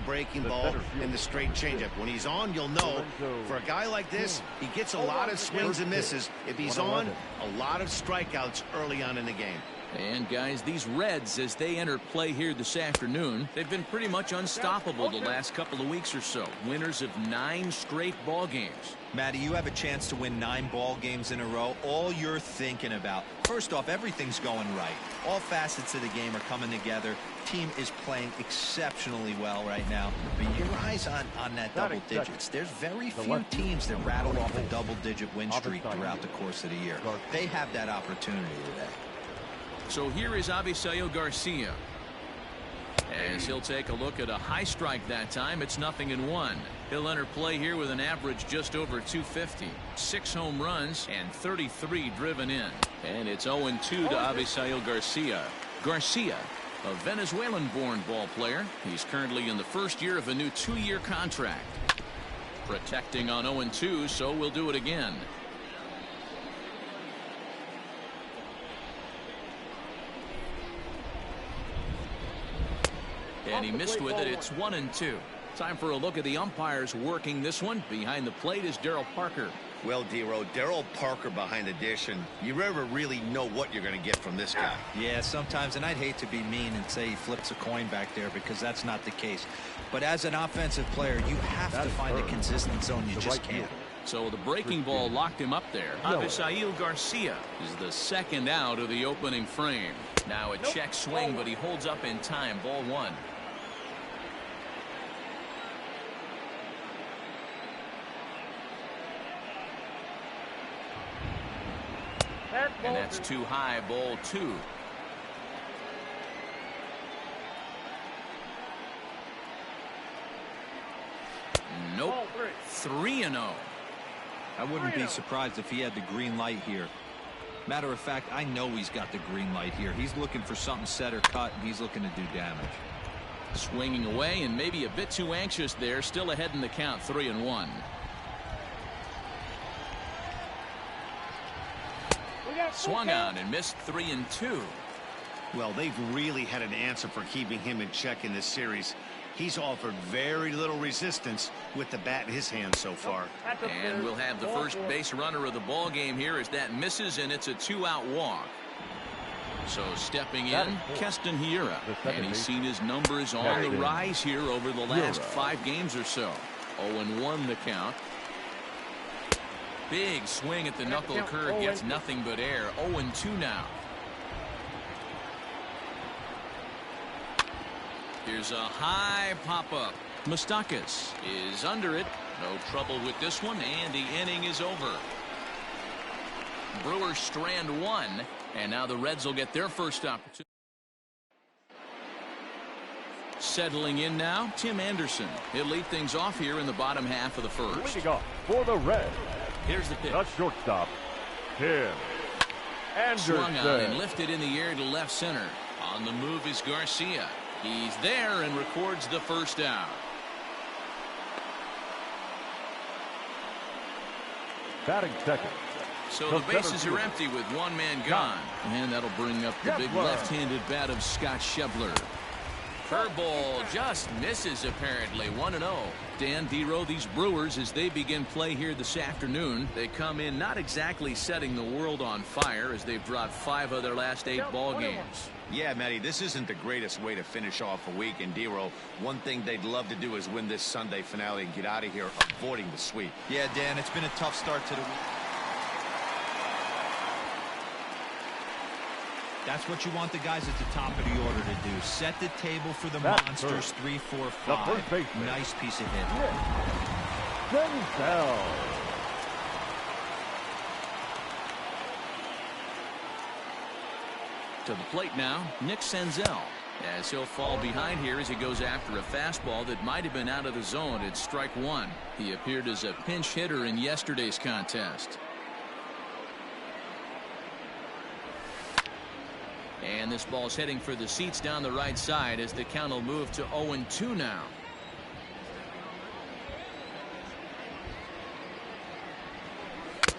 breaking ball and the straight changeup. When he's on, you'll know. For a guy like this, he gets a lot of swings and misses. If he's on, a lot of strikeouts early on in the game. And guys, these Reds, as they enter play here this afternoon, they've been pretty much unstoppable the last couple of weeks or so. Winners of 9 straight ball games. Matty, you have a chance to win 9 ball games in a row. All you're thinking about, first off, everything's going right. All facets of the game are coming together. Team is playing exceptionally well right now. But your eyes on that double digits. There's very few teams that rattle off a double-digit win streak throughout the course of the year. They have that opportunity today. So here is Avisail Garcia. As he'll take a look at a high strike that time, it's 0-1. He'll enter play here with an average just over 250. 6 home runs and 33 driven in. And it's 0-2 to Avisail Garcia. Garcia, a Venezuelan-born ball player. He's currently in the first year of a new 2-year contract. Protecting on 0-2, so we'll do it again. And he missed with it. It's 1-2. Time for a look at the umpires working this one. Behind the plate is Darryl Parker. Well, D-Row, Darryl Parker behind the dish, and you never really know what you're going to get from this guy. Yeah, sometimes, and I'd hate to be mean and say he flips a coin back there because that's not the case. But as an offensive player, you have to find a consistent zone. You just can't. So the breaking ball locked him up there. Avisail Garcia is the second out of the opening frame. Now a check swing, but he holds up in time. Ball 1. And that's too high. Ball 2. Nope. 3-0. I wouldn't be surprised if he had the green light here. Matter of fact, I know he's got the green light here. He's looking for something set or cut, and he's looking to do damage. Swinging away and maybe a bit too anxious there. Still ahead in the count. 3-1. Swung on and missed. 3-2. Well, they've really had an answer for keeping him in check in this series. He's offered very little resistance with the bat in his hand so far. And we'll have the first base runner of the ball game here as that misses, and it's a 2-out walk. So stepping in, Keston Hiura, and he's seen his numbers on the rise here over the last 5 games or so. 0-1 the count. Big swing at the knuckle curve, gets nothing but air. 0-2 now. Here's a high pop-up. Moustakas is under it. No trouble with this one, and the inning is over. Brewers strand 1, and now the Reds will get their first opportunity. Settling in now, Tim Anderson. He'll lead things off here in the bottom half of the first. Leading off for the Reds. Here's the pitch. The shortstop, Tim Anderson. Swung on and lifted in the air to left center. On the move is Garcia. He's there and records the first out. Batting second. So the bases are empty with 1 man gone. And that'll bring up the big left-handed bat of Scott Schebler. Curveball just misses apparently. 1-0. Dan D-Row, these Brewers, as they begin play here this afternoon, they come in not exactly setting the world on fire as they've dropped 5 of their last 8 ball games. Yeah, Matty, this isn't the greatest way to finish off a week. And D-Row, one thing they'd love to do is win this Sunday finale and get out of here avoiding the sweep. Yeah, Dan, it's been a tough start to the week. That's what you want the guys at the top of the order to do. Set the table for the monsters. 3, 4, 5. Nice piece of hit. Senzel. To the plate now, Nick Senzel. As he'll fall behind here as he goes after a fastball that might have been out of the zone. It's strike 1. He appeared as a pinch hitter in yesterday's contest. And this ball's heading for the seats down the right side as the count will move to 0-2 now.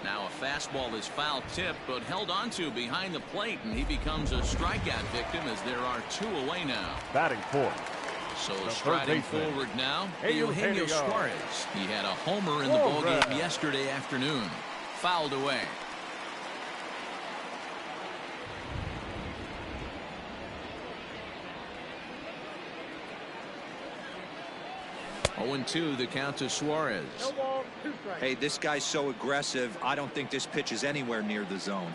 Now a fastball is foul tipped but held onto behind the plate, and he becomes a strikeout victim as there are 2 away now. Batting fourth, So striding forward now, Eugenio Suarez. He had a homer in the ballgame yesterday afternoon. Fouled away. 0-2 the count to Suarez. Hey, this guy's so aggressive. I don't think this pitch is anywhere near the zone.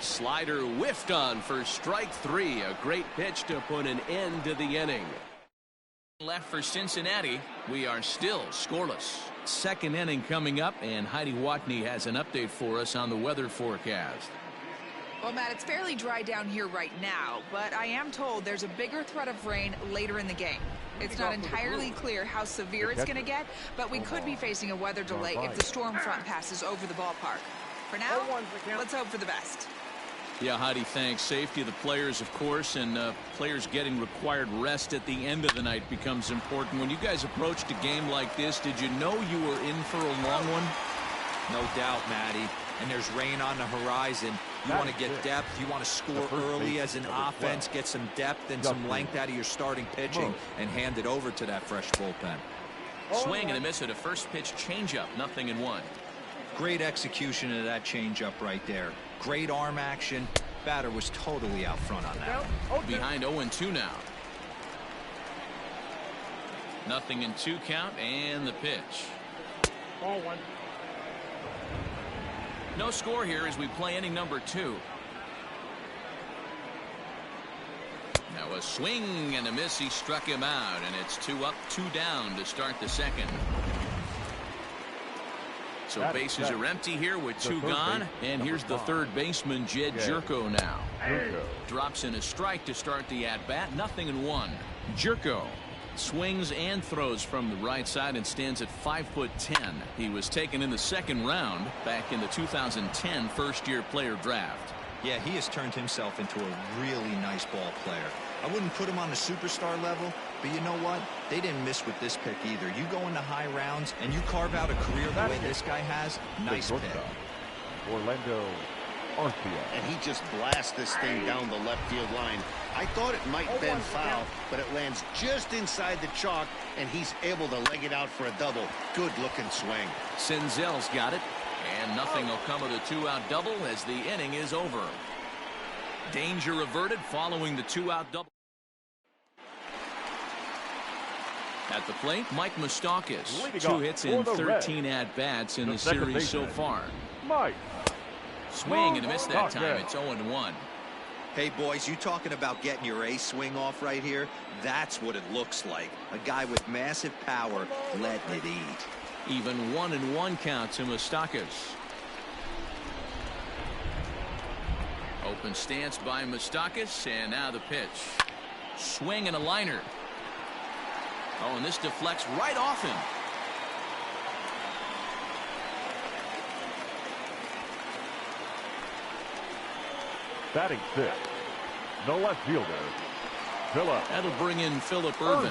Slider whiffed on for strike 3. A great pitch to put an end to the inning. Left for Cincinnati. We are still scoreless. Second inning coming up, and Heidi Watney has an update for us on the weather forecast. Well, Matt, it's fairly dry down here right now, but I am told there's a bigger threat of rain later in the game. It's not entirely clear how severe it's going to get, but we could be facing a weather delay if the storm front passes over the ballpark. For now, let's hope for the best. Yeah, Heidi, thanks. Safety of the players, of course, and players getting required rest at the end of the night becomes important. When you guys approached a game like this, did you know you were in for a long one? No doubt, Matty. And there's rain on the horizon. You want to get depth. You want to score early as an offense, get some depth and some length out of your starting pitching, and hand it over to that fresh bullpen. Swing and a miss at a first pitch changeup. 0-1. Great execution of that changeup right there. Great arm action. Batter was totally out front on that one. Behind 0-2 now. 0-2 count, and the pitch. Ball 1. No score here as we play inning number 2. Now a swing and a miss. He struck him out, and it's 2 up, 2 down to start the second. So bases are empty here with 2 gone, and here's the third baseman, Jed Jerko now. Drops in a strike to start the at-bat. 0-1. Jerko swings and throws from the right side and stands at 5'10". He was taken in the second round back in the 2010 first-year player draft. Yeah, he has turned himself into a really nice ball player. I wouldn't put him on the superstar level, but you know what? They didn't miss with this pick either. You go into high rounds and you carve out a career the way this guy has. Nice pick. Orlando Arcia. And he just blasts this thing down the left field line. I thought it might bend foul, but it lands just inside the chalk, and he's able to leg it out for a double. Good-looking swing. Senzel's got it, and nothing will come of the 2-out double as the inning is over. Danger averted following the 2-out double. At the plate, Mike Moustakas. 2 hits in 13 at-bats in the series so far. Mike. Swing and a miss that time. It's 0-1. Hey, boys, you talking about getting your ace swing off right here? That's what it looks like. A guy with massive power letting it eat. Even 1-1 count to Moustakas. Open stance by Moustakas, and now the pitch. Swing and a liner. Oh, and this deflects right off him. Batting 6th. No left fielder. Phillip. That'll bring in Phillip Ervin.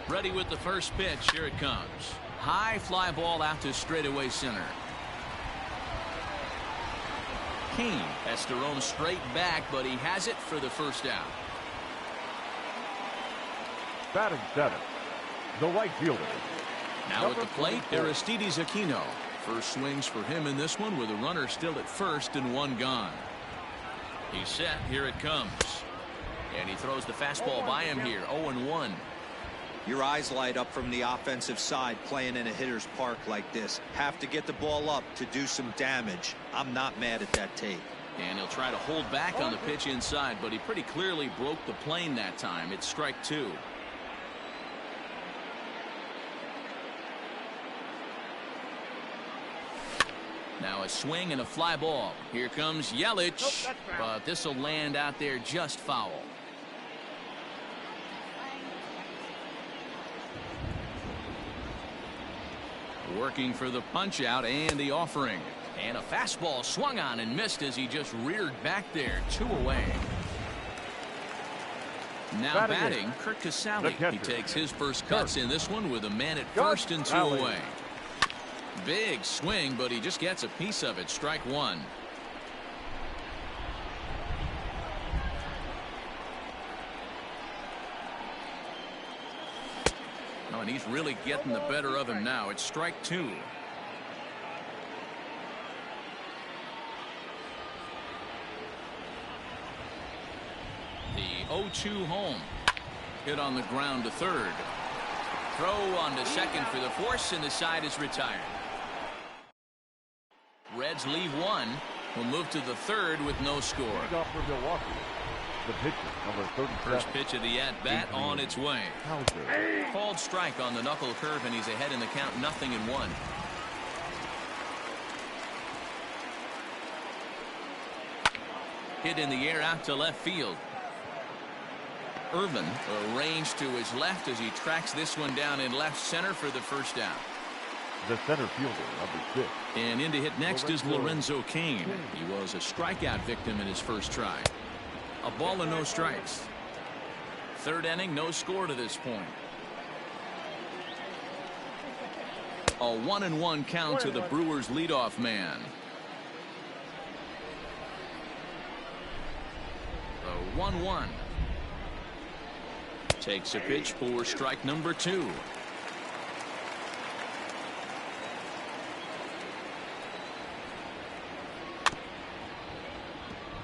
Ready with the first pitch. Here it comes. High fly ball out to straightaway center. Kane has to roam straight back, but he has it for the first out. Batting 7th. The right fielder. Now at the plate, Aristides Aquino. First swings for him in this one with a runner still at first and 1 gone. He's set. Here it comes. And he throws the fastball by him here. 0-1. Your eyes light up from the offensive side playing in a hitter's park like this. Have to get the ball up to do some damage. I'm not mad at that tape. And he'll try to hold back on the pitch inside, but he pretty clearly broke the plane that time. It's strike 2. Now a swing and a fly ball. Here comes Yelich, but this will land out there just foul. Working for the punch out and the offering. And a fastball swung on and missed as he just reared back there. 2 away. Now batting, Kurt Casale. He takes his first cuts in this one with a man at first and 2 away. Big swing, but he just gets a piece of it. Strike one. Oh, and he's really getting the better of him now. It's strike two. The 0-2 home. Hit on the ground to third. Throw on to second for the force, and the side is retired. Reds leave one. Will move to the third with no score. Off for Milwaukee. The pitcher, number 37. First pitch of the at-bat on its way. Called strike on the knuckle curve, and he's ahead in the count, 0-1. Hit in the air out to left field. Irvin arranged to his left as he tracks this one down in left center for the first out. The center fielder, number 6. And in to hit next is Lorenzo Cain. He was a strikeout victim in his first try. A ball and no strikes. Third inning, no score to this point. A 1-1 count to the Brewers leadoff man. The 1-1. Takes a pitch for strike number 2.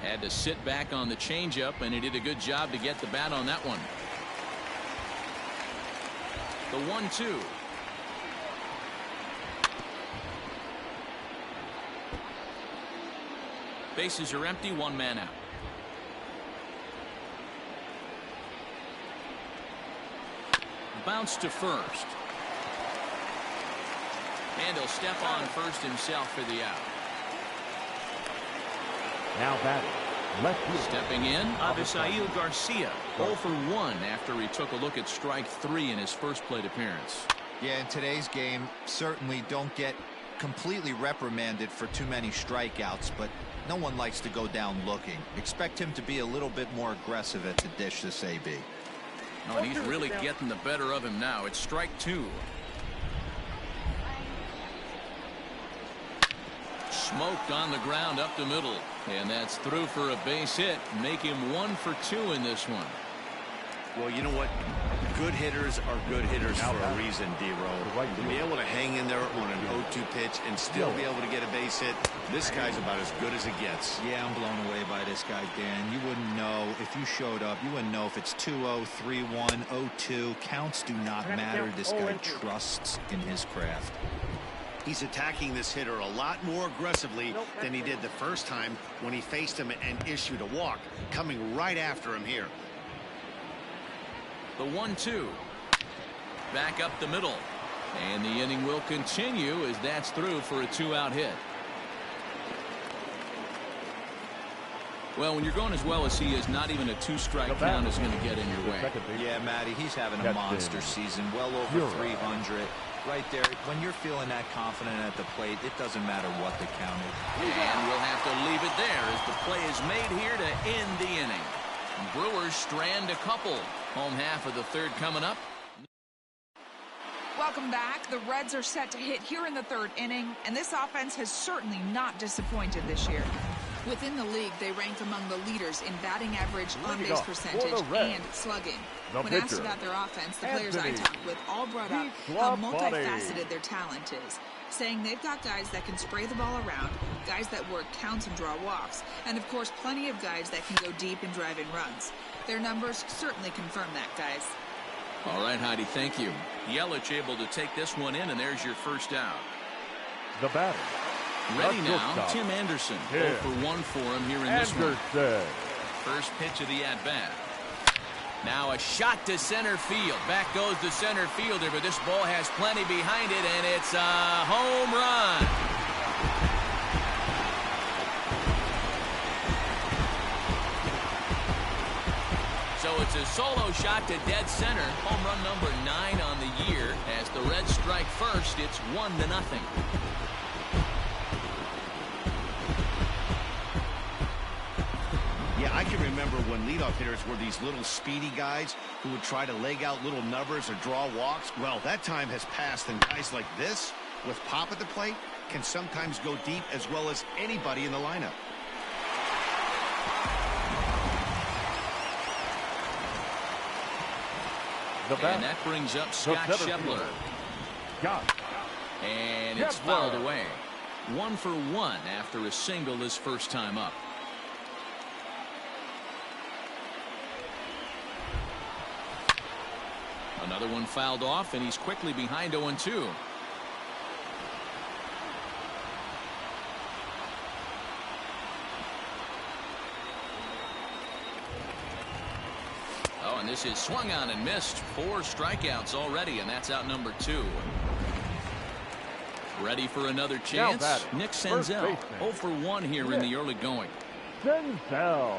Had to sit back on the changeup, and he did a good job to get the bat on that one. The 1-2. Bases are empty, one man out. Bounce to first. And he'll step on first himself for the out. Now batting, left field. Stepping in, Avisail Garcia, 0 for 1 after he took a look at strike 3 in his first plate appearance. Yeah, in today's game, certainly don't get completely reprimanded for too many strikeouts, but no one likes to go down looking. Expect him to be a little bit more aggressive at the dish this AB. Oh, and he's really getting the better of him now. It's strike 2. Smoked on the ground up the middle, and that's through for a base hit. Make him 1 for 2 in this one. Well, you know what? Good hitters are good hitters for a reason, D-Row. To be able to hang in there on an 0-2 pitch and still be able to get a base hit, this guy's about as good as it gets. Yeah, I'm blown away by this guy, Dan. You wouldn't know if you showed up. You wouldn't know if it's 2-0, 3-1, 0-2. Counts do not matter. This guy trusts in his craft. He's attacking this hitter a lot more aggressively than he did the first time when he faced him and issued a walk, coming right after him here. The 1-2. Back up the middle. And the inning will continue as that's through for a 2-out hit. Well, when you're going as well as he is, not even a 2-strike count is going to get in your way. Yeah, Matty, he's having a monster season, well over 300. Right there, when you're feeling that confident at the plate, it doesn't matter what the count is. And we'll have to leave it there as the play is made here to end the inning. Brewers strand a couple. Home half of the third coming up. Welcome back. The Reds are set to hit here in the third inning, and this offense has certainly not disappointed this year. Within the league, they rank among the leaders in batting average, on-base percentage, and slugging. When asked about their offense, the players I talked with all brought up how multifaceted their talent is, saying they've got guys that can spray the ball around, guys that work counts and draw walks, and of course plenty of guys that can go deep and drive in runs. Their numbers certainly confirm that, guys. All right, Heidi, thank you. Yelich able to take this one in, and there's your first out. The batter. Ready now, Tim Anderson. 0 for 1 for him here in this one. First pitch of the at-bat. Now a shot to center field. Back goes the center fielder, but this ball has plenty behind it, and it's a home run. So it's a solo shot to dead center. Home run number 9 on the year. As the Reds strike first, it's 1-0. Yeah, I can remember when leadoff hitters were these little speedy guys who would try to leg out little numbers or draw walks. Well, that time has passed, and guys like this, with pop at the plate, can sometimes go deep as well as anybody in the lineup. And that brings up Scott Schebler. And it's fouled away. 1 for 1 after a single his first time up. Another one fouled off, and he's quickly behind 0-2. Oh, and this is swung on and missed. 4 strikeouts already, and that's out number 2. Ready for another chance. Nick Senzel, 0 for 1 here in the early going. Senzel.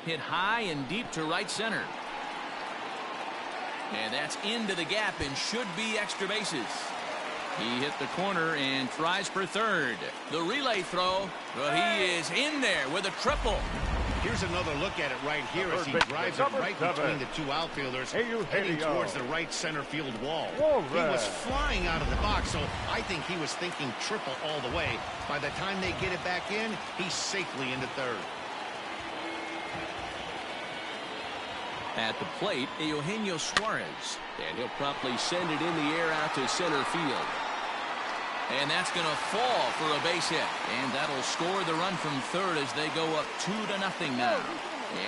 Hit high and deep to right center. And that's into the gap and should be extra bases. He hit the corner and tries for third. The relay throw, but he is in there with a triple. Here's another look at it right here as he drives it right between the 2 outfielders, heading towards the right center field wall. He was flying out of the box, so I think he was thinking triple all the way. By the time they get it back in, he's safely into third. At the plate, Eugenio Suarez, and he'll promptly send it in the air out to center field. And that's going to fall for a base hit, and that'll score the run from third as they go up 2-0 now.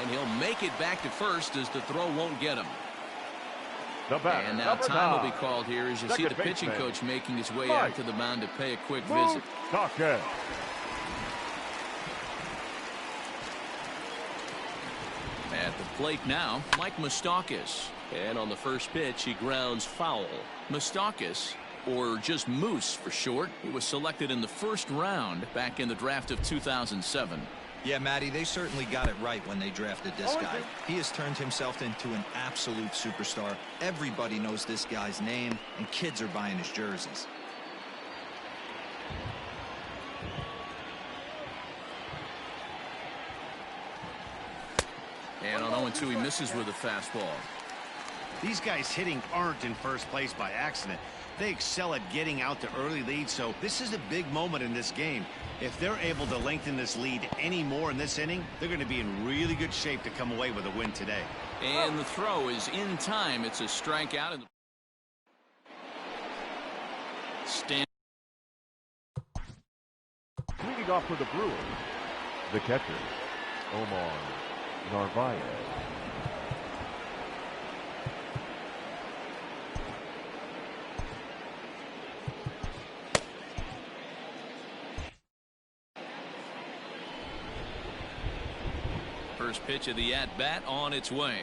And he'll make it back to first as the throw won't get him. And now time will be called here as you see the pitching coach making his way out to the mound to pay a quick visit. At the plate now, Mike Moustakas. And on the first pitch, he grounds foul. Moustakas, or just Moose for short, he was selected in the first round back in the draft of 2007. Yeah, Matty, they certainly got it right when they drafted this guy. He has turned himself into an absolute superstar. Everybody knows this guy's name, and kids are buying his jerseys. And on 0-2, he misses with a fastball. These guys hitting aren't in first place by accident. They excel at getting out to early leads, so this is a big moment in this game. If they're able to lengthen this lead any more in this inning, they're going to be in really good shape to come away with a win today. And the throw is in time. It's a strikeout. Leading off for the Brewers, the catcher, Omar Narvaez. First pitch of the at-bat on its way.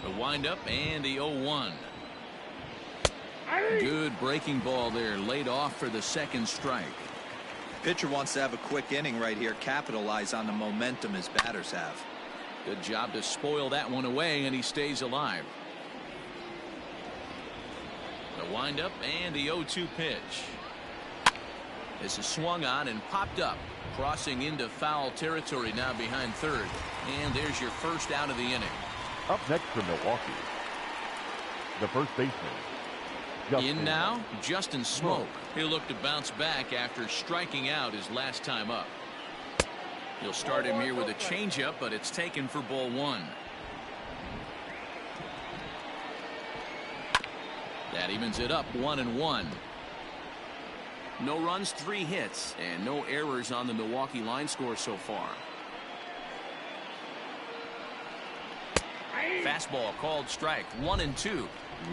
The windup and the 0-1. Good breaking ball there, laid off for the second strike. Pitcher wants to have a quick inning right here, capitalize on the momentum his batters have. Good job to spoil that one away, and he stays alive. The windup and the 0-2 pitch. This is swung on and popped up, crossing into foul territory now behind third. And there's your first out of the inning. Up next for Milwaukee, the first baseman. In now, Justin Smoke. He'll look to bounce back after striking out his last time up. He'll start him here with a changeup, but it's taken for ball 1. That evens it up 1-1. No runs, 3 hits, and no errors on the Milwaukee line score so far. Fastball called strike, 1-2.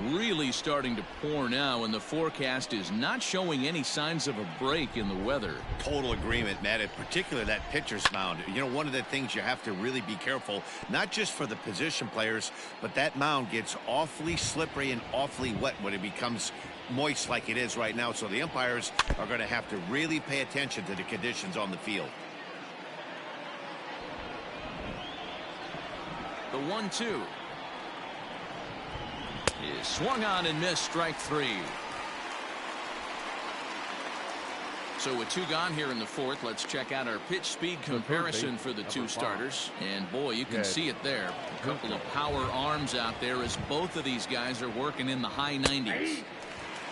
Really starting to pour now, and the forecast is not showing any signs of a break in the weather. Total agreement, Matt, in particular that pitcher's mound. You know, one of the things you have to really be careful, not just for the position players, but that mound gets awfully slippery and awfully wet when it becomes moist like it is right now. So the umpires are going to have to really pay attention to the conditions on the field. The 1-2 is swung on and missed, strike 3. So with 2 gone here in the 4th, let's check out our pitch speed comparison for the 2 starters. And boy, you can see it there. A couple of power arms out there as both of these guys are working in the high 90s.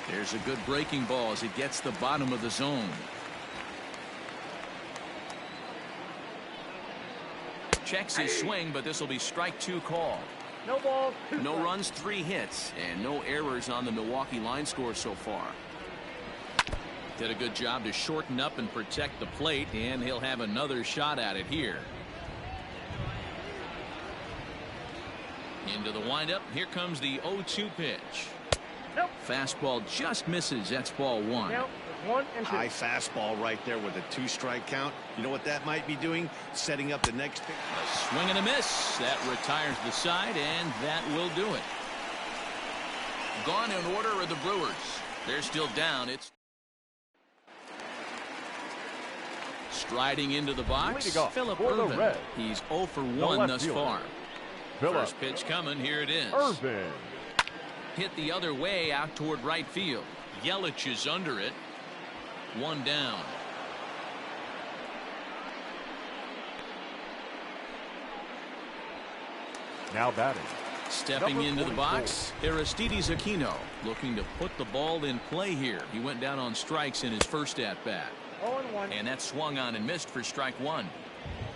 There's a good breaking ball as it gets the bottom of the zone. Checks his swing, but this will be strike 2 call. No balls. No runs, 3 hits, and no errors on the Milwaukee line score so far. Did a good job to shorten up and protect the plate, and he'll have another shot at it here. Into the windup. Here comes the 0-2 pitch. Nope. Fastball just misses. That's ball 1. Now, 1 and 2. High fastball right there with a 2-strike count. You know what that might be doing? Setting up the next pitch. A swing and a miss. That retires the side, and that will do it. Gone in order are the Brewers. They're still down. It's striding into the box, Phillip Ervin. He's 0 for 1 thus far. First pitch coming. Here it is. Ervin. Hit the other way out toward right field. Yelich is under it. 1 down. Now batting. Stepping into the box, Aristides Aquino looking to put the ball in play here. He went down on strikes in his first at-bat. 0-1. And that swung on and missed for strike 1.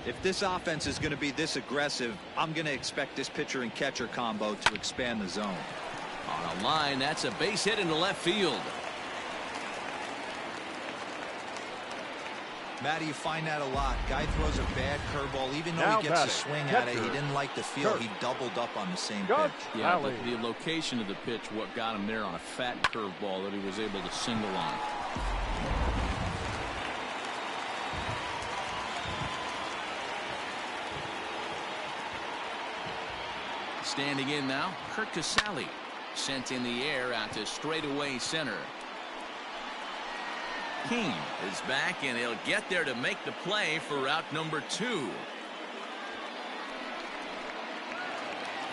If this offense is going to be this aggressive, I'm going to expect this pitcher and catcher combo to expand the zone. On a line, that's a base hit into left field. Matty, you find that a lot. Guy throws a bad curveball. Even though Now he gets a batting. swing at it, he Catcher. didn't like the feel. Kurt. He doubled up on the same Good. pitch. Yeah, Alley. the location of the pitch, what got him there on a fat curveball that he was able to single on. Standing in now, Kurt Casale. Sent in the air out to straightaway center. King is back, and he'll get there to make the play for route number 2.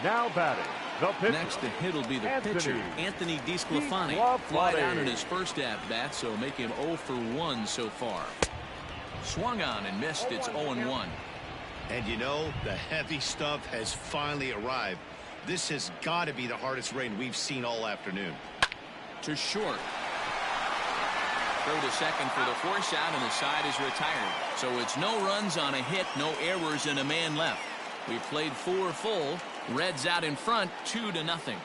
Now batting. The pitcher. Next to hit will be the Anthony pitcher, Anthony DeSclafani. DeSclafani. Fly down in his first at-bat, so make him 0 for 1 so far. Swung on and missed. It's 0-1. And you know, the heavy stuff has finally arrived. This has got to be the hardest rain we've seen all afternoon. To short. Throw to second for the force out, and the side is retired. So it's no runs on a hit, no errors, and a man left. We played 4 full. Reds out in front, 2-0.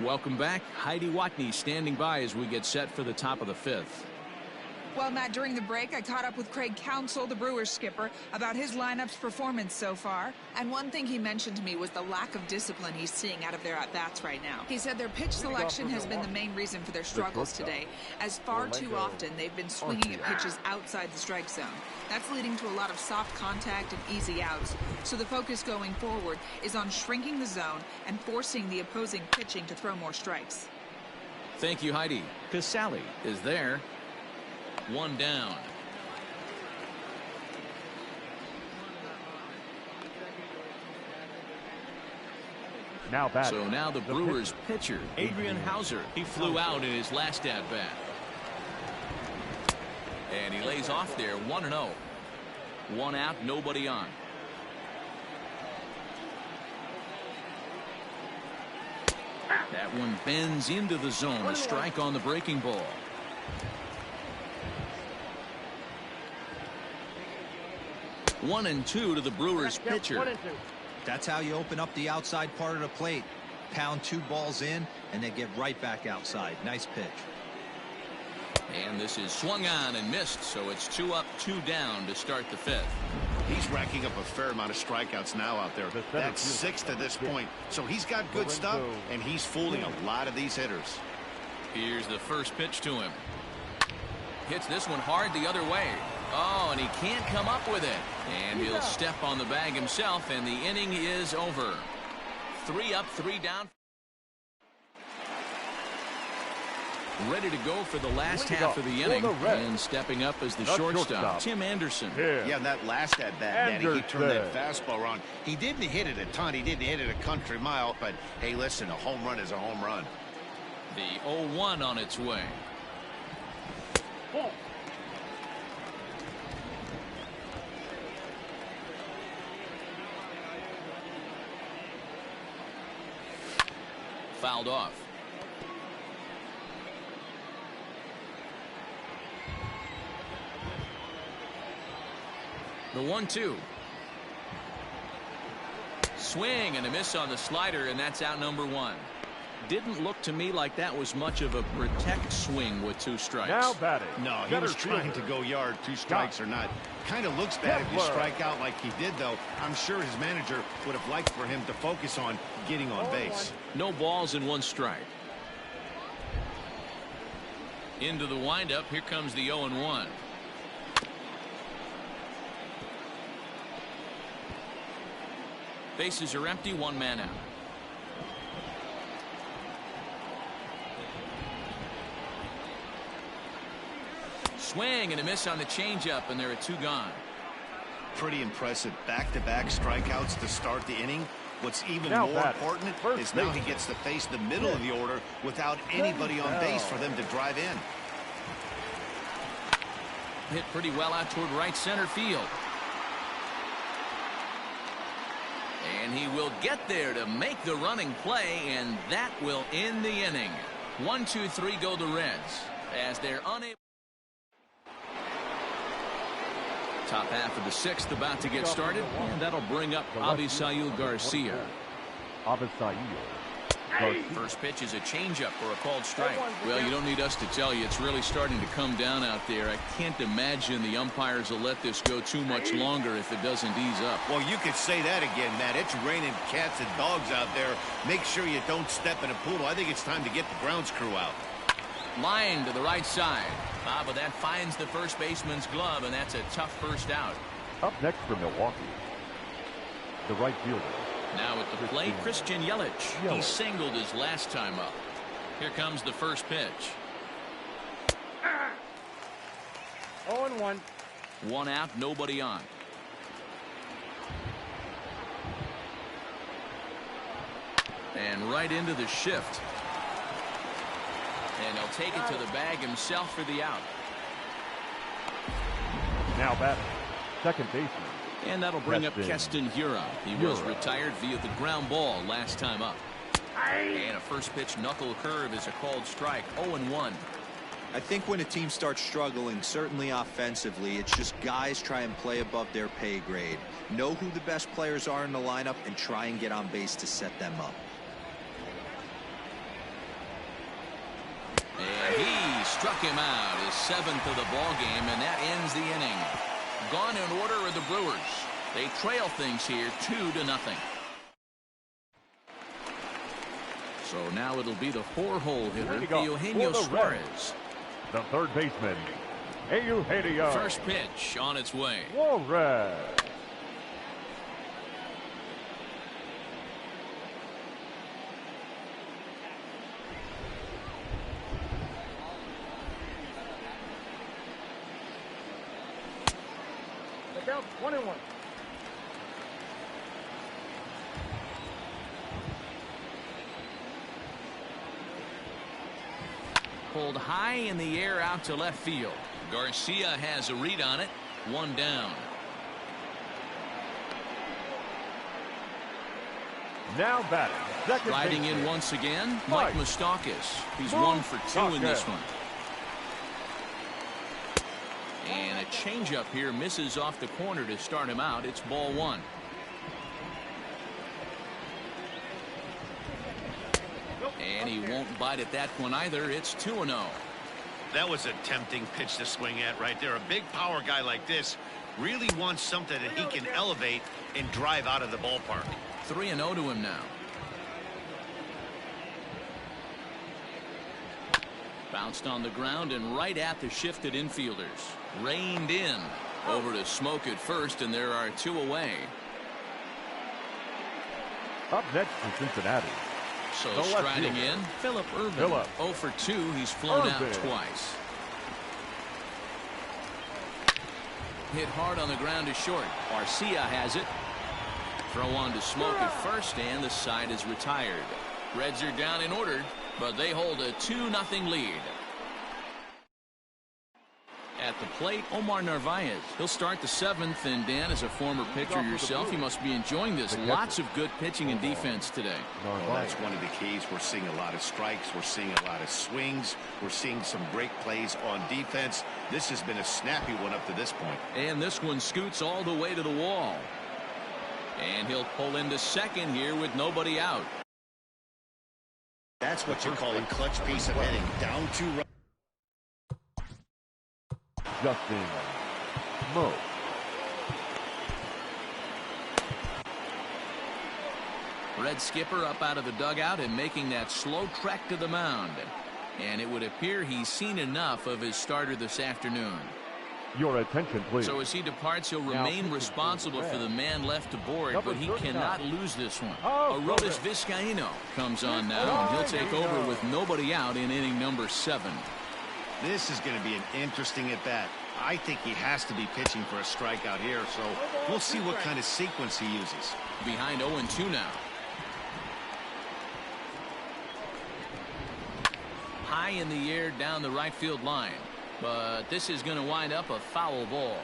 Welcome back. Heidi Watney standing by as we get set for the top of the 5th. Well, Matt, during the break, I caught up with Craig Counsell, the Brewers skipper, about his lineup's performance so far. And one thing he mentioned to me was the lack of discipline he's seeing out of their at-bats right now. He said their pitch selection has been the main reason for their struggles today, as far too often they've been swinging at pitches outside the strike zone. That's leading to a lot of soft contact and easy outs. So the focus going forward is on shrinking the zone and forcing the opposing pitching to throw more strikes. Thank you, Heidi. Casale is there. 1 down. Now batting. So now the Brewers pitcher, Adrian Hauser. He flew out in his last at-bat. And he lays off there, 1-0. 1 out, nobody on. That one bends into the zone. A strike on the breaking ball. One and 2 to the Brewers pitcher. That's how you open up the outside part of the plate. Pound 2 balls in, and they get right back outside. Nice pitch. And this is swung on and missed, so it's 2 up, 2 down to start the 5th. He's racking up a fair amount of strikeouts now out there. That's 6 to this point. So he's got good stuff, and he's fooling a lot of these hitters. Here's the first pitch to him. Hits this one hard the other way. Oh, and he can't come up with it. And he'll step on the bag himself, and the inning is over. 3 up, 3 down. Ready to go for the last half of the inning. And stepping up as the shortstop, Tim Anderson. Yeah, and that last at-bat, Danny, he turned that fastball around. He didn't hit it a ton. He didn't hit it a country mile. But, hey, listen, a home run is a home run. The 0-1 on its way. Fouled off. The 1-2. Swing and a miss on the slider, and that's out number one. Didn't look to me like that was much of a protect swing with 2 strikes. Now batting. No, he was trying to go yard. 2 strikes or not. Kind of looks bad if you strike out like he did, though. I'm sure his manager would have liked for him to focus on getting on base. No balls and 1 strike. Into the windup. Here comes the 0-1. Bases are empty. 1 man out. Swing and a miss on the changeup, and there are 2 gone. Pretty impressive back-to-back strikeouts to start the inning. What's even Now more important is now he gets to face the middle of the order without anybody on base for them to drive in. Hit pretty well out toward right center field. And he will get there to make the running play, and that will end the inning. 1, 2, 3 go the Reds as they're unable. Top half of the 6th about to get started, and that'll bring up Avisail Garcia. First pitch is a changeup for a called strike. Well, you don't need us to tell you, it's really starting to come down out there. I can't imagine the umpires will let this go too much longer if it doesn't ease up. Well, you could say that again, Matt. It's raining cats and dogs out there. Make sure you don't step in a poodle. I think it's time to get the grounds crew out. Line to the right side. But that finds the first baseman's glove, and that's a tough first out. Up next for Milwaukee, the right fielder. Now at the plate, Christian Yelich. He singled his last time up. Here comes the first pitch. 0-1. 1 out, nobody on. And right into the shift. And he'll take it to the bag himself for the out. Now batting, second baseman. And that'll bring up Keston Hiura. He was retired via the ground ball last time up. And a first pitch knuckle curve is a called strike. 0-1. I think when a team starts struggling, certainly offensively, it's just guys try and play above their pay grade. Know who the best players are in the lineup and try and get on base to set them up. And he struck him out, his 7th of the ball game, and that ends the inning. Gone in order are the Brewers. They trail things here 2-0. So now it'll be the 4-hole hitter, Eugenio Suarez. The third baseman, Eugenio. First pitch on its way. Suarez. Count 1-1. Pulled high in the air out to left field. Garcia has a read on it. 1 down. Now batting, second Riding baseman. in once again, Mike Moustakas. He's 1 for 2 in this one. And a changeup here misses off the corner to start him out. It's ball 1. And he won't bite at that one either. It's 2-0. That was a tempting pitch to swing at right there. A big power guy like this really wants something that he can elevate and drive out of the ballpark. 3-0 to him now. Bounced on the ground and right at the shifted infielders. Reined in. Over to Smoke at first, and there are 2 away. Up next for Cincinnati. So striding in, Phillip Ervin. 0 for 2. He's flown out twice. Hit hard on the ground to short. Garcia has it. Throw on to Smoke at first, and the side is retired. Reds are down in order, but they hold a 2-0 lead. At the plate, Omar Narvaez. He'll start the 7th, and Dan, as a former pitcher yourself, you must be enjoying this. Lots of good pitching and defense today. Well, that's one of the keys. We're seeing a lot of strikes. We're seeing a lot of swings. We're seeing some great plays on defense. This has been a snappy one up to this point. And this one scoots all the way to the wall. And he'll pull into second here with nobody out. That's what you call a clutch piece of hitting. Down 2 runs. Justin Mo. Red skipper up out of the dugout and making that slow trek to the mound. And it would appear he's seen enough of his starter this afternoon. Your attention, please. So as he departs, he'll remain responsible for the man left to board, but he cannot lose this one. Arodys Vizcaíno comes on now, and he'll take over with nobody out in inning number 7. This is going to be an interesting at-bat. I think he has to be pitching for a strikeout here, so we'll see what kind of sequence he uses. Behind 0-2 now. High in the air down the right field line, but this is going to wind up a foul ball.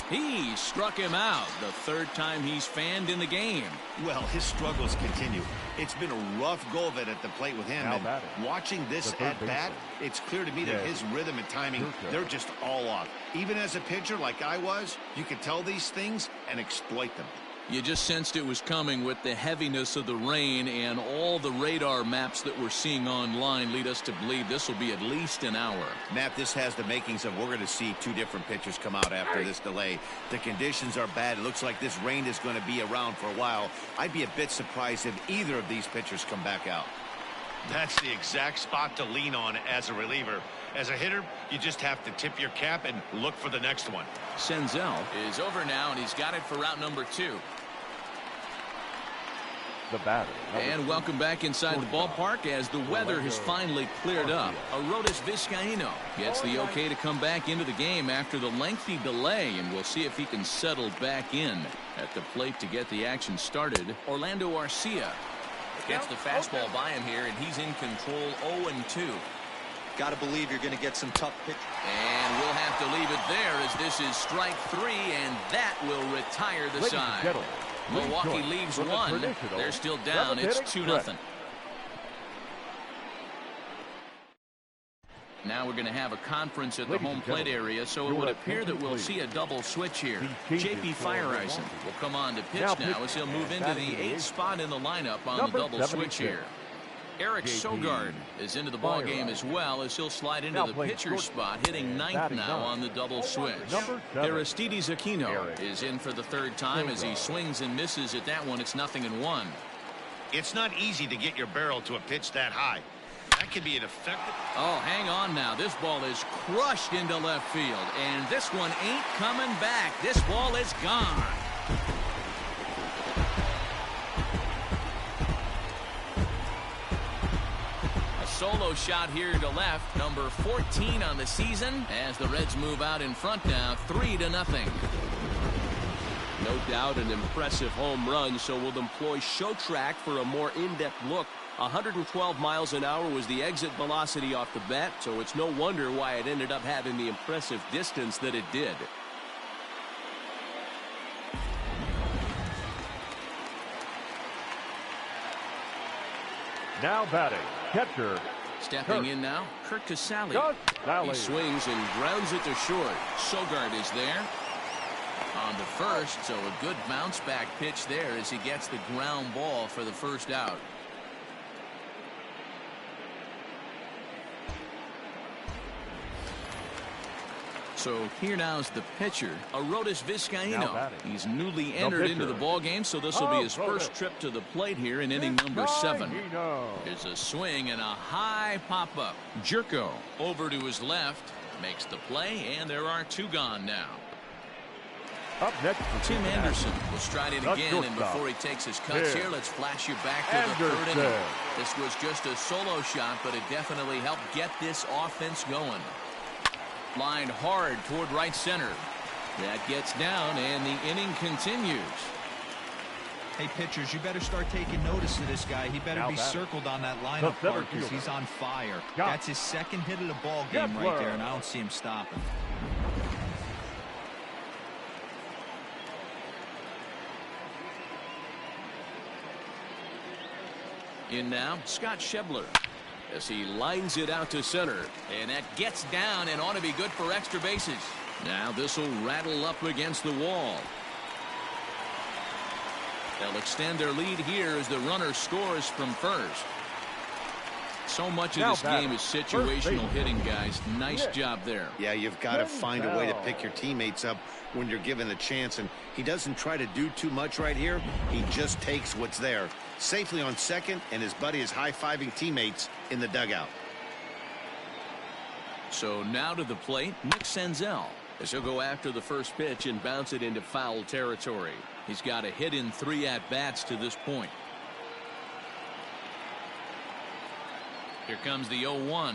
He struck him out, the 3rd time he's fanned in the game. Well, his struggles continue. It's been a rough go of it at the plate with him. And watching this at-bat, it's clear to me that his rhythm and timing, they're just all off. Even as a pitcher like I was, you could tell these things and exploit them. You just sensed it was coming with the heaviness of the rain, and all the radar maps that we're seeing online lead us to believe this will be at least an hour. Matt, this has the makings of we're going to see 2 different pitchers come out after this delay. The conditions are bad. It looks like this rain is going to be around for a while. I'd be a bit surprised if either of these pitchers come back out. That's the exact spot to lean on as a reliever. As a hitter, you just have to tip your cap and look for the next one. Senzel is over now, and he's got it for route number 2. The batter. And welcome back inside the ballpark as the weather has finally cleared up. Arodys Vizcaíno gets the okay to come back into the game after the lengthy delay, and we'll see if he can settle back in at the plate to get the action started. Orlando Arcia gets the fastball by him here, and he's in control. 0-2. Got to believe you're going to get some tough pitch. And we'll have to leave it there as this is strike 3, and that will retire the side. Milwaukee leaves 1. They're still down. It's 2-0. Now we're going to have a conference at the home plate area, so it would appear that we'll see a double switch here. J.P. Fireisen will come on to pitch now as he'll move into the 8th spot in the lineup on the double switch here. Eric Sogard is into the ball game as well as he'll slide into the pitcher's spot, hitting 9th now on the double switch. Aristides Aquino is in for the 3rd time as he swings and misses at that one. It's 0-1. It's not easy to get your barrel to a pitch that high. That could be an effective. Oh, hang on now. This ball is crushed into left field, and this one ain't coming back. This ball is gone. Solo shot here to left, number 14 on the season, as the Reds move out in front now, 3-0. No doubt an impressive home run, so we'll employ show track for a more in-depth look. 112 miles an hour was the exit velocity off the bat, so it's no wonder why it ended up having the impressive distance that it did. Now batting, catcher. Stepping in now, Kurt Casale. He swings and grounds it to short. Sogard is there on the first, so a good bounce back pitch there as he gets the ground ball for the first out. So here now is the pitcher, Arodys Vizcaíno. He's newly entered into the ball game, so this will be his first trip to the plate here in inning number 7. There's a swing and a high pop-up. Jerko over to his left, makes the play, and there are 2 gone now. Up next, Tim Anderson will stride in again, and before he takes his cuts here, let's flash you back to the 3rd inning. This was just a solo shot, but it definitely helped get this offense going. Lined hard toward right center. That gets down, and the inning continues. Hey, pitchers, you better start taking notice of this guy. He better be circled on that lineup card because he's on fire. That's his second hit of the ball game right there, and I don't see him stopping. In now, Scott Schebler, as he lines it out to center. And that gets down and ought to be good for extra bases. Now this will rattle up against the wall. They'll extend their lead here as the runner scores from first. So much of this game is situational hitting, guys. Nice job there. Yeah, you've got to find a way to pick your teammates up when you're given the chance, and he doesn't try to do too much right here. He just takes what's there. Safely on second, and his buddy is high-fiving teammates in the dugout. So now to the plate, Nick Senzel, as he'll go after the first pitch and bounce it into foul territory. He's got a hit in 3 at-bats to this point. Here comes the 0-1.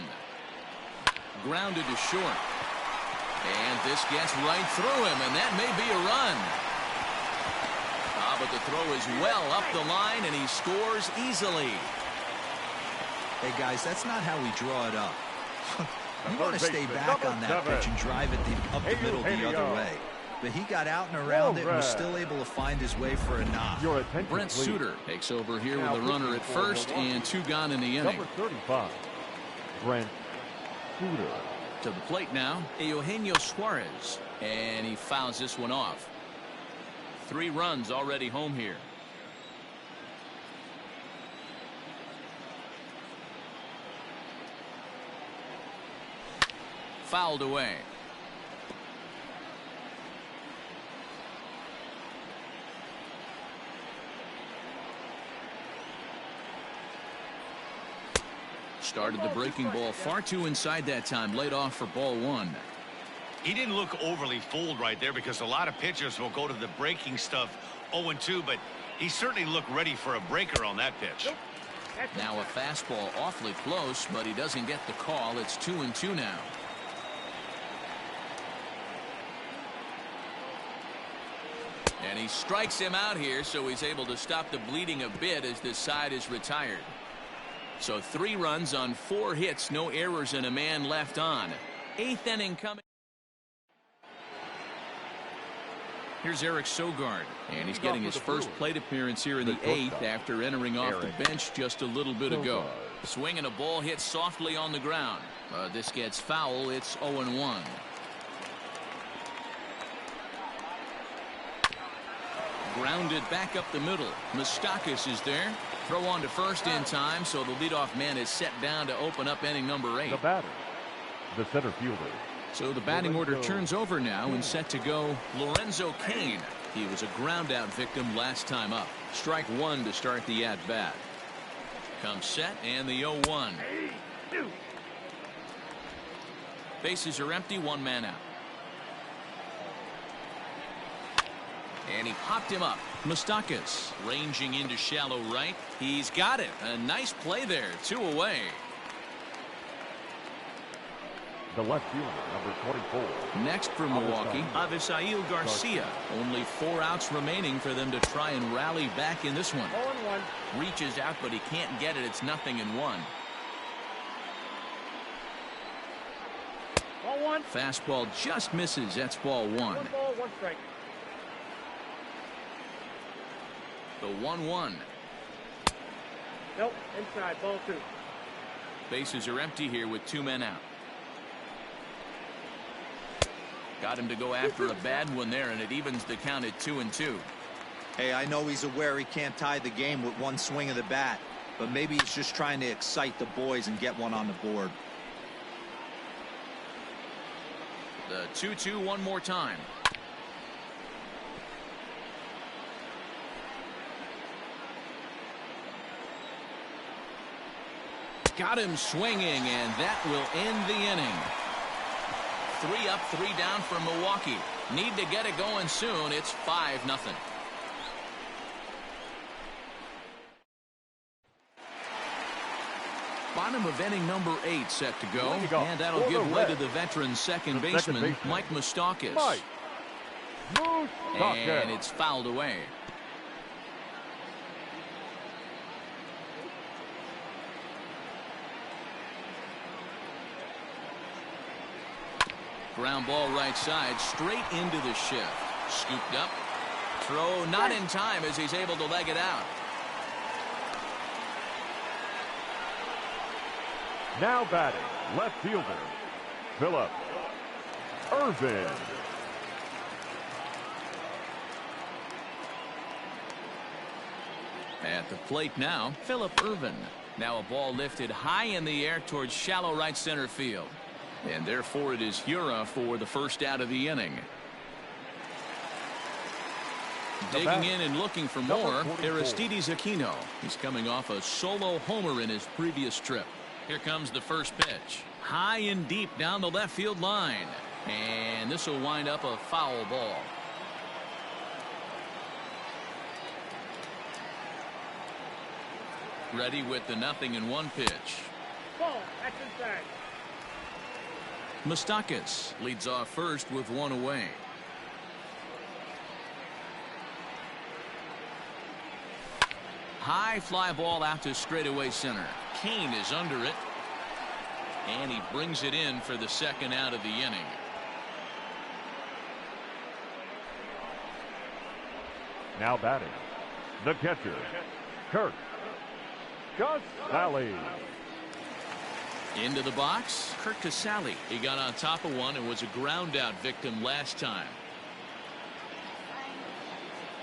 Grounded to short. And this gets right through him, and that may be a run. But the throw is well up the line, and he scores easily. Hey, guys, that's not how we draw it up. You want to stay back on that pitch and drive it up the middle the other way. But he got out and around it and was still able to find his way for a knock. Brent Suter takes over here with a runner at first and 2 gone in the inning. Number 35, Brent Suter. To the plate now, Eugenio Suarez, and he fouls this one off. 3 runs already home here. Fouled away. Started the breaking ball far too inside that time. Laid off for ball 1. He didn't look overly fooled right there because a lot of pitchers will go to the breaking stuff 0-2, but he certainly looked ready for a breaker on that pitch. Now a fastball awfully close, but he doesn't get the call. It's 2-2 now. And he strikes him out here, so he's able to stop the bleeding a bit as this side is retired. So 3 runs on 4 hits, no errors, and a man left on. 8th inning coming. Here's Eric Sogard, and he's getting his first plate appearance here in the 8th after entering off the bench just a little bit ago. Swinging a ball hit softly on the ground. This gets foul. It's 0-1. Grounded back up the middle. Moustakas is there. Throw on to first in time, so the leadoff man is set down to open up inning number 8. The batter, the center fielder. So the batting order turns over now and set to go Lorenzo Cain. He was a ground out victim last time up. Strike 1 to start the at bat. Comes set and the 0-1. Bases are empty, 1 man out. And he popped him up. Moustakas ranging into shallow right. He's got it. A nice play there. 2 away. The left fielder, number 24. Next for Milwaukee, Avisail Garcia. Only 4 outs remaining for them to try and rally back in this one. 0-1. Reaches out, but he can't get it. It's 0-1. Ball 1. Fastball just misses. That's ball 1. 1 ball, 1 strike. The 1-1. Nope, inside, ball 2. Bases are empty here with 2 men out. Got him to go after a bad one there, and it evens the count at 2-2. Hey, I know he's aware he can't tie the game with 1 swing of the bat, but maybe he's just trying to excite the boys and get one on the board. The 2-2 one more time. Got him swinging, and that will end the inning. 3 up, 3 down for Milwaukee. Need to get it going soon. It's 5-0. Bottom of inning number 8 set to go, and that'll give way to the veteran second baseman, Mike Moustakas. And it's fouled away. Ground ball right side, straight into the shift. Scooped up. Throw not in time as he's able to leg it out. Now batting, left fielder, Philip Irvin. At the plate now, Philip Irvin. Now a ball lifted high in the air towards shallow right center field. And therefore it is Hura for the first out of the inning. Digging in and looking for more, Aristides Aquino. He's coming off a solo homer in his previous trip. Here comes the first pitch. High and deep down the left field line. And this will wind up a foul ball. Ready with the 0-1 pitch. Ball. That's inside. Moustakas leads off first with one away. High fly ball out to straightaway center. Kane is under it. And he brings it in for the second out of the inning. Now batting, the catcher, Kirk Casale. Into the box, Kirk Casale. He got on top of one and was a ground out victim last time.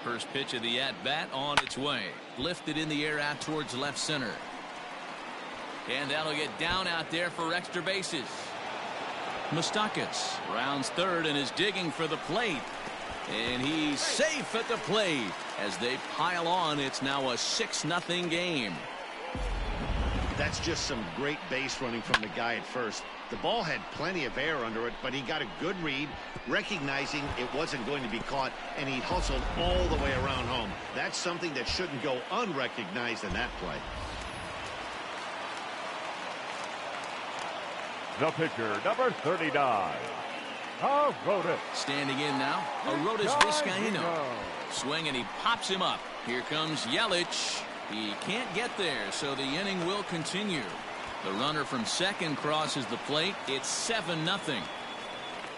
First pitch of the at-bat on its way. Lifted in the air out towards left center. And that'll get down out there for extra bases. Moustakas rounds third and is digging for the plate. And he's safe at the plate. As they pile on, it's now a 6-0 game. That's just some great base running from the guy at first. The ball had plenty of air under it, but he got a good read, recognizing it wasn't going to be caught, and he hustled all the way around home. That's something that shouldn't go unrecognized in that play. The pitcher, number 39, Aroldis. Standing in now, Aroldis Vizcaíno. Swing and he pops him up. Here comes Yelich. He can't get there, so the inning will continue. The runner from second crosses the plate. It's 7-0.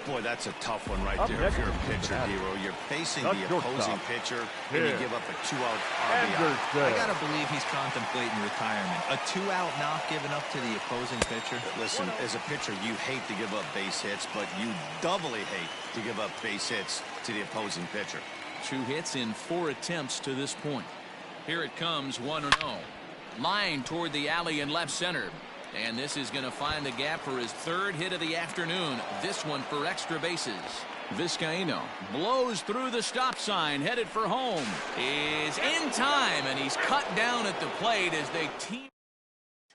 Boy, that's a tough one right Up there. next If you're a is pitcher, the Hero, you're facing That's the your opposing stop. pitcher, and Here. you give up a 2-out RBI. I Anderson. gotta believe he's contemplating retirement. A 2-out knock given up to the opposing pitcher. Listen, as a pitcher, you hate to give up base hits, but you doubly hate to give up base hits to the opposing pitcher. 2 hits in 4 attempts to this point. Here it comes, 1-0. Line toward the alley in left center. And this is going to find the gap for his third hit of the afternoon. This one for extra bases. Vizcaíno blows through the stop sign, headed for home. Is in time, and he's cut down at the plate as they team.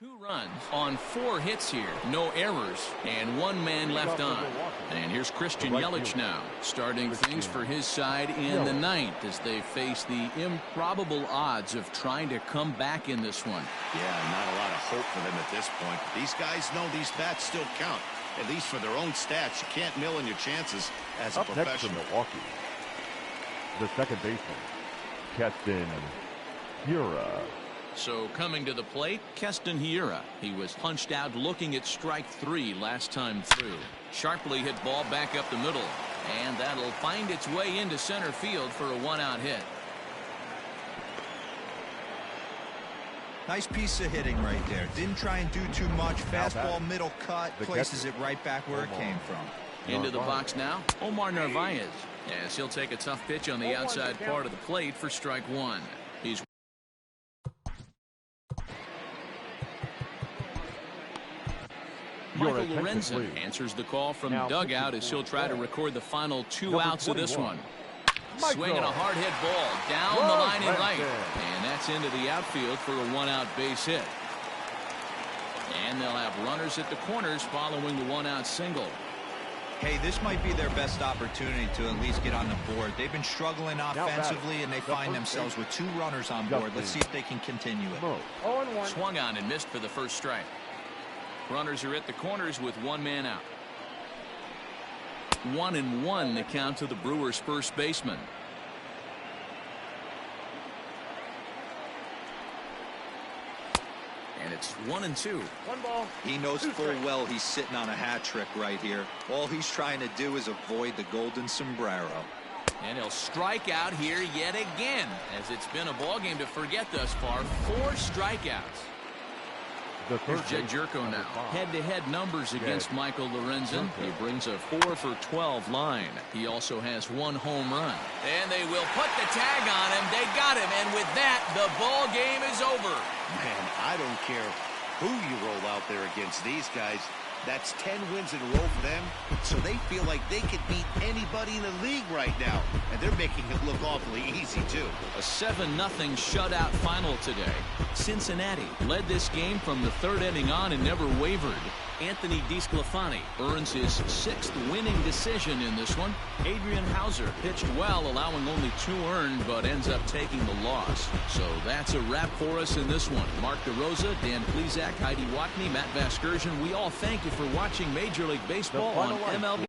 2 runs on 4 hits here. No errors, and 1 man left on. And here's Christian Yelich now, starting things for his side in the 9th as they face the improbable odds of trying to come back in this one. Yeah, not a lot of hope for them at this point. These guys know these bats still count, at least for their own stats. You can't mill in your chances as a Up next from professional. Milwaukee, the second baseman, Keston Hura. So coming to the plate, Keston Hura. He was punched out looking at strike 3 last time through. Sharply hit ball back up the middle. And that'll find its way into center field for a 1-out hit. Nice piece of hitting right there. Didn't try and do too much. Fastball, middle cut, The places catcher. it right back where it came from. Into the box now, Omar Narvaez. As he'll take a tough pitch on the outside part of the plate for strike 1. He's Your Michael attention, Lorenzen please. answers the call from Now, dugout as he'll try to record the final 2 outs of this one. Swinging a hard hit ball down the line and right. And that's into the outfield for a 1-out base hit. And they'll have runners at the corners following the 1-out single. Hey, this might be their best opportunity to at least get on the board. They've been struggling offensively, and they find themselves with 2 runners on board. Let's see if they can continue it. 0-1. Swung on and missed for the first strike. Runners are at the corners with 1 man out. 1-1 the count to the Brewers' first baseman. And it's 1-2. 1 ball. He knows full well he's sitting on a hat trick right here. All he's trying to do is avoid the golden sombrero. And he'll strike out here yet again, as it's been a ball game to forget thus far. 4 strikeouts. Here's Jed Jerko now. Head-to-head numbers against Michael Lorenzen. He brings a 4 for 12 line. He also has 1 home run. And they will put the tag on him. They got him. And with that, the ball game is over. Man, I don't care who you roll out there against these guys. That's 10 wins in a row for them. So they feel like they could beat anybody in the league right now. And they're making it look awfully easy, too. A 7-0 shutout final today. Cincinnati led this game from the 3rd inning on and never wavered. Anthony DeSclafani earns his 6th winning decision in this one. Adrian Hauser pitched well, allowing only 2 earned, but ends up taking the loss. So that's a wrap for us in this one. Mark DeRosa, Dan Plesac, Heidi Watney, Matt Vasgersian, we all thank you for watching Major League Baseball on MLB.